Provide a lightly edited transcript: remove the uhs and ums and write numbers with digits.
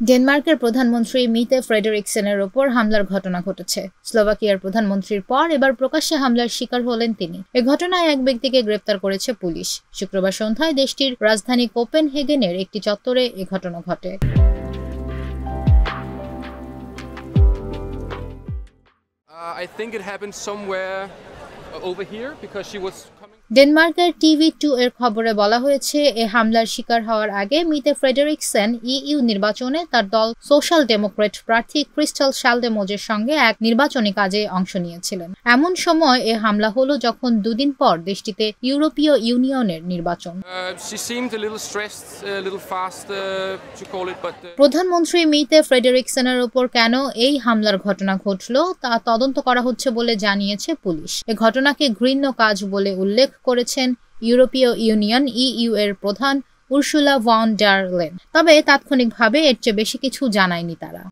ডেনমার্কের প্রধানমন্ত্রী মিতে ফ্রেডেরিকসেনের ওপর হামলার ঘটনা ঘটেছে। স্লোভাকিয়ার প্রধানমন্ত্রীর পর এবার প্রকাশ্যে হামলার শিকার হলেন তিনি। এ ঘটনায় এক ব্যক্তিকে গ্রেপ্তার করেছে পুলিশ। শুক্রবার সন্ধ্যায় দেশটির রাজধানী কোপেনহেগেনের একটি চত্বরে এ ঘটনা ঘটে। I think it happened somewhere over here because she was coming. ডেনমার্কের TV2 এর খবরে বলা হয়েছে, এ হামলার শিকার হওয়ার আগে মিতে ফ্রেডেরিকসেন ইইউ নির্বাচনে তার দল সোশ্যাল ডেমোক্রেট প্রার্থী ক্রিস্টাল শালডেমোজের সঙ্গে এক নির্বাচনী কাজে অংশ নিয়েছিলেন। এমন সময় এ হামলা হলো যখন দুদিন পর দেশটিতে ইউরোপীয় ইউনিয়নের নির্বাচন। প্রধানমন্ত্রী মিতে ফ্রেডেরিকসেনের ওপর কেন এই হামলার ঘটনা ঘটল তা তদন্ত করা হচ্ছে বলে জানিয়েছে পুলিশ। এ ঘটনাকে ঘৃণ্য কাজ বলে উল্লেখ করেছেন ইউরোপীয় ইউনিয়ন ইইউ এর প্রধান উর্সুলা ভন ডার লেন। তবে তাৎক্ষণিকভাবে এর চেয়ে বেশি কিছু জানায়নি তারা।